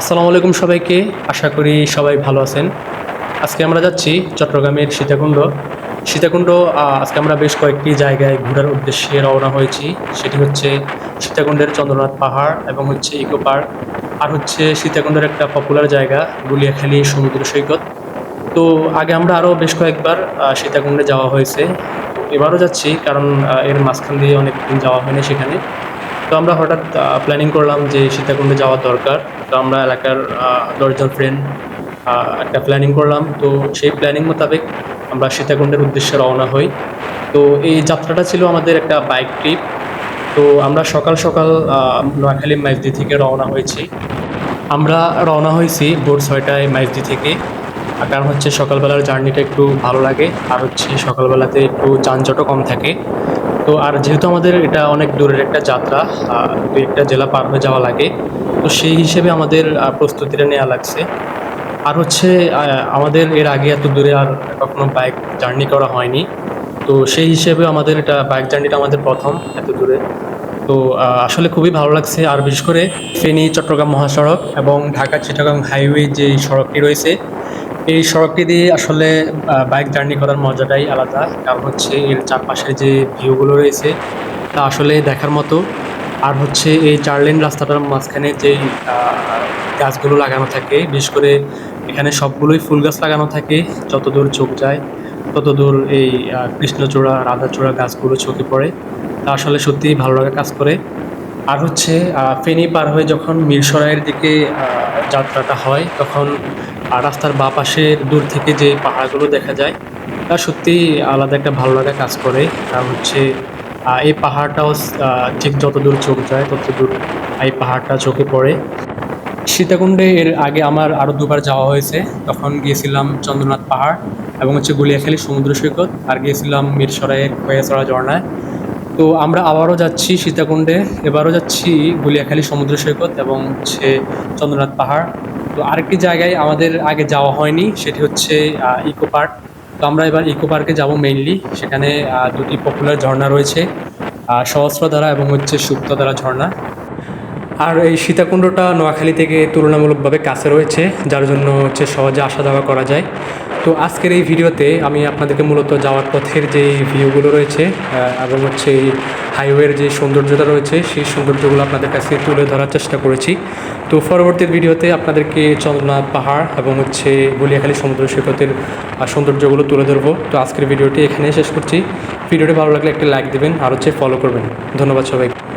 আসসালামু আলাইকুম সবাইকে। আশা করি সবাই ভালো আছেন। আজকে আমরা যাচ্ছি চট্টগ্রামের সীতাকুণ্ড। সীতাকুণ্ড আজকে আমরা বেশ কয়েকটি জায়গায় ঘোরার উদ্দেশ্যে রওনা হয়েছি। সেটি হচ্ছে সীতাকুণ্ডের চন্দ্রনাথ পাহাড় এবং হচ্ছে ইকো পার্ক, আর হচ্ছে সীতাকুণ্ডের একটা পপুলার জায়গা গুলিয়াখালী সমুদ্র সৈকত। তো আগে আমরা আরও বেশ কয়েকবার সীতাকুণ্ডে যাওয়া হয়েছে। এবারও যাচ্ছি, কারণ এর মাঝখান দিয়ে অনেকদিন যাওয়া হয়নি সেখানে। তো আমরা হঠাৎ প্ল্যানিং করলাম যে সীতাকুণ্ডে যাওয়ার দরকার। তো আমরা এলাকার ১০ জন ফ্রেন্ড একটা প্ল্যানিং করলাম। তো সেই প্ল্যানিং মোতাবেক আমরা সীতাকুণ্ডের উদ্দেশ্যে রওনা হই। তো এই যাত্রাটা ছিল আমাদের একটা বাইক ট্রিপ। তো আমরা সকাল সকাল নোয়াখালী মাইজদি থেকে রওনা হয়েছি। আমরা রওনা হয়েছি ভোর ৬টায় মাইজদি থেকে। কারণ হচ্ছে সকালবেলার জার্নিটা একটু ভালো লাগে, আর হচ্ছে সকালবেলাতে একটু যানজটও কম থাকে। তো আর যেহেতু আমাদের এটা অনেক দূরের একটা যাত্রা, দুই একটা জেলা পার হয়ে যাওয়া লাগে, তো সেই হিসেবে আমাদের প্রস্তুতিটা নেওয়া লাগছে। আর হচ্ছে আমাদের এর আগে এত দূরে আর কখনো বাইক জার্নি করা হয়নি। তো সেই হিসেবে আমাদের এটা বাইক জার্নিটা আমাদের প্রথম এত দূরে। তো আসলে খুবই ভালো লাগছে। আর বিশেষ করে ফেনী চট্টগ্রাম মহাসড়ক এবং ঢাকা চিটাগাং হাইওয়ে যে সড়কটি রয়েছে, এই সড়কটি দিয়ে আসলে বাইক জার্নি করার মজাটাই আলাদা। কারণ হচ্ছে এর চারপাশের যে ভিউগুলো রয়েছে তা আসলে দেখার মতো। আর হচ্ছে এই ৪ লেন রাস্তাটার মাঝখানে যেই গাছগুলো লাগানো থাকে, বিশেষ করে এখানে সবগুলোই ফুল গাছ লাগানো থাকে। যতদূর চোখ যায় ততদূর এই কৃষ্ণচূড়া, রাধাচূড়া গাছগুলো চোখে পড়ে। তা আসলে সত্যিই ভালো লাগা কাজ করে। আর হচ্ছে ফেনী পার হয়ে যখন মিরসরাইয়ের দিকে যাত্রাটা হয়, তখন রাস্তার বাঁ পাশে দূর থেকে যে পাহাড়গুলো দেখা যায়, তা সত্যিই আলাদা একটা ভালো লাগা কাজ করে। কারণ হচ্ছে এই পাহাড়টাও ঠিক যতদূর চোখ যায় ততদূর এই পাহাড়টা চোখে পড়ে। সীতাকুণ্ডে এর আগে আমার আরও দুবার যাওয়া হয়েছে। তখন গিয়েছিলাম চন্দ্রনাথ পাহাড় এবং হচ্ছে গুলিয়াখালী সমুদ্র সৈকত, আর গিয়েছিলাম মিরসরাইয়ের খোয়াছড়া ঝর্ণায়। তো আমরা আবারও যাচ্ছি সীতাকুণ্ডে, এবারও যাচ্ছি গুলিয়াখালী সমুদ্র সৈকত এবং হচ্ছে চন্দ্রনাথ পাহাড়। তো আরেকটি জায়গায় আমাদের আগে যাওয়া হয়নি, সেটি হচ্ছে ইকো পার্ক। তো আমরা এবার ইকো পার্কে যাব মেইনলি। সেখানে দুটি পপুলার ঝর্ণা রয়েছে, সহস্রধারা এবং হচ্ছে সুপ্তধারা ঝর্ণা। আর এই সীতাকুণ্ডটা নোয়াখালী থেকে তুলনামূলকভাবে কাছে রয়েছে, যার জন্য হচ্ছে সহজে আসা যাওয়া করা যায়। তো আজকের এই ভিডিওতে আমি আপনাদেরকে মূলত যাওয়ার পথের যে ভিউগুলো রয়েছে এবং হচ্ছে এই হাইওয়ের যে সৌন্দর্যতা রয়েছে, সেই সৌন্দর্যগুলো আপনাদের কাছে তুলে ধরার চেষ্টা করেছি। তো পরবর্তী ভিডিওতে আপনাদেরকে চন্দ্রনাথ পাহাড় এবং হচ্ছে গুলিয়াখালী সমুদ্র সৈকতের সৌন্দর্যগুলো তুলে ধরবো। তো আজকের ভিডিওটি এখানে শেষ করছি। ভিডিওটি ভালো লাগলে একটা লাইক দেবেন আর হচ্ছে ফলো করবেন। ধন্যবাদ সবাইকে।